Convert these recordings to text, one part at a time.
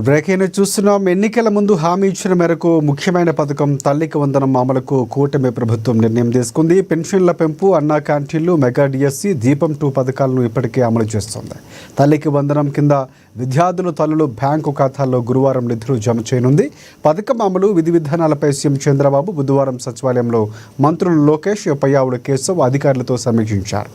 Breaking చూస్తున్నాం. ఎన్నికల ముందు హామీ ఇచ్చిన మేరకు ముఖ్యమైన పథకం తల్లికి వందనం అమలుకు కూటమి ప్రభుత్వం నిర్ణయం తీసుకుంది. పెన్షన్ల పెంపు, అన్నా క్యాంటీన్లు, మెగా డిఎస్సి, దీపం 2 పథకాలను ఇప్పటికే అమలు చేస్తోంది. తల్లికి వందనం కింద విద్యార్థుల తల్లులు బ్యాంకు ఖాతాల్లో గురువారం నిధులు జమ చేయనుంది. పథకం అమలు, విధి విధానాలపై సీఎం చంద్రబాబు బుధవారం సచివాలయంలో మంత్రులు లోకేష్, పయ్యావుల కేశవ్ అధికారులతో సమీక్షించారు.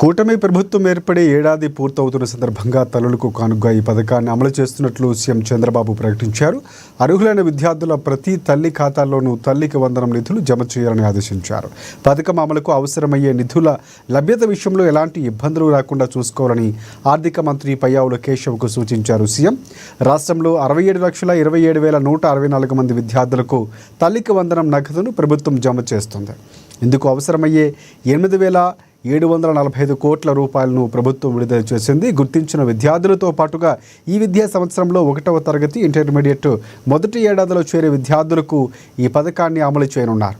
కూటమి ప్రభుత్వం ఏర్పడి ఏడాది పూర్తవుతున్న సందర్భంగా తల్లులకు కానుగ్గా ఈ పథకాన్ని అమలు చేస్తున్నట్లు సీఎం చంద్రబాబు ప్రకటించారు. అర్హులైన విద్యార్థుల ప్రతి తల్లి ఖాతాల్లోనూ తల్లికి వందనం నిధులు జమ చేయాలని ఆదేశించారు. పథకం అమలుకు అవసరమయ్యే నిధుల లభ్యత విషయంలో ఎలాంటి ఇబ్బందులు రాకుండా చూసుకోవాలని ఆర్థిక మంత్రి పయ్యావుల కేశవ్కు సూచించారు. సీఎం రాష్ట్రంలో 67,27,164 మంది విద్యార్థులకు తల్లికి వందనం నగదును ప్రభుత్వం జమ చేస్తుంది. ఇందుకు అవసరమయ్యే 8,745 కోట్ల రూపాయలను ప్రభుత్వం విడుదల చేసింది. గుర్తించిన విద్యార్థులతో పాటుగా ఈ విద్యా సంవత్సరంలో 1వ తరగతి, ఇంటర్మీడియట్ మొదటి ఏడాదిలో చేరే విద్యార్థులకు ఈ పథకాన్ని అమలు చేయనున్నారు.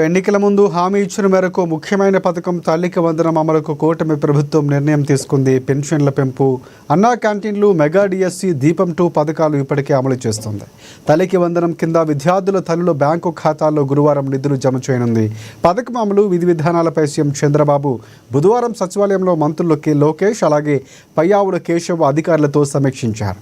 ఎన్నికల ముందు హామీ ఇచ్చిన మేరకు ముఖ్యమైన పథకం తల్లికి వందనం అమలుకు కూటమి ప్రభుత్వం నిర్ణయం తీసుకుంది. పెన్షన్ల పెంపు, అన్నా క్యాంటీన్లు, మెగా డిఎస్సి, దీపం 2 పథకాలు ఇప్పటికే అమలు చేస్తుంది. తల్లికి వందనం కింద విద్యార్థుల తల్లుల బ్యాంకు ఖాతాల్లో గురువారం నిధులు జమ చేయనుంది. పథకం అమలు, విధి విధానాలపై సీఎం చంద్రబాబు బుధవారం సచివాలయంలో మంత్రులు లోకేష్, అలాగే పయ్యావుల కేశవ్ అధికారులతో సమీక్షించారు.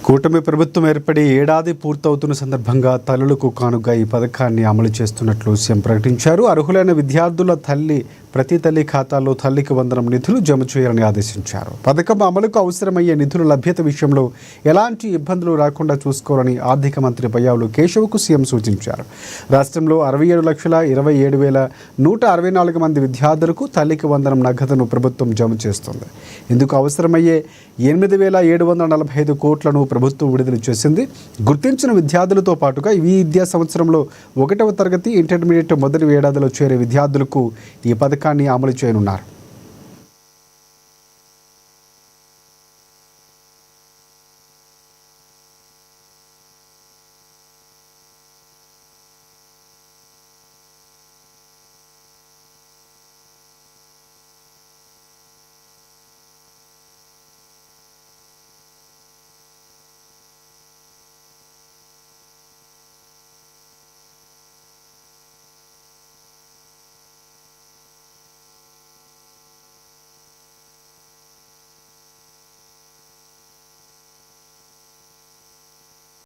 కూటమి ప్రభుత్వం ఏర్పడి ఏడాది పూర్తవుతున్న సందర్భంగా తల్లులకు కానుగా ఈ పథకాన్ని అమలు చేస్తున్నట్లు సీఎం ప్రకటించారు. అర్హులైన విద్యార్థుల ప్రతి తల్లి ఖాతాల్లో తల్లికి వందనం నిధులు జమ చేయాలని ఆదేశించారు. పథకం అమలుకు అవసరమయ్యే నిధుల లభ్యత విషయంలో ఎలాంటి ఇబ్బందులు రాకుండా చూసుకోవాలని ఆర్థిక మంత్రి పయ్యావులు కేశవ్కు సీఎం సూచించారు. రాష్ట్రంలో 67,27,164 మంది విద్యార్థులకు తల్లికి వందనం నగదును ప్రభుత్వం జమ చేస్తుంది. ఇందుకు అవసరమయ్యే 8,745 కోట్లను ప్రభుత్వం విడుదల చేసింది. గుర్తించిన విద్యార్థులతో పాటుగా ఈ విద్యా సంవత్సరంలో 1వ తరగతి ఇంటర్మీడియట్ మొదటి ఏడాదిలో చేరే విద్యార్థులకు ఈ పథకాన్ని అమలు చేయనున్నారు.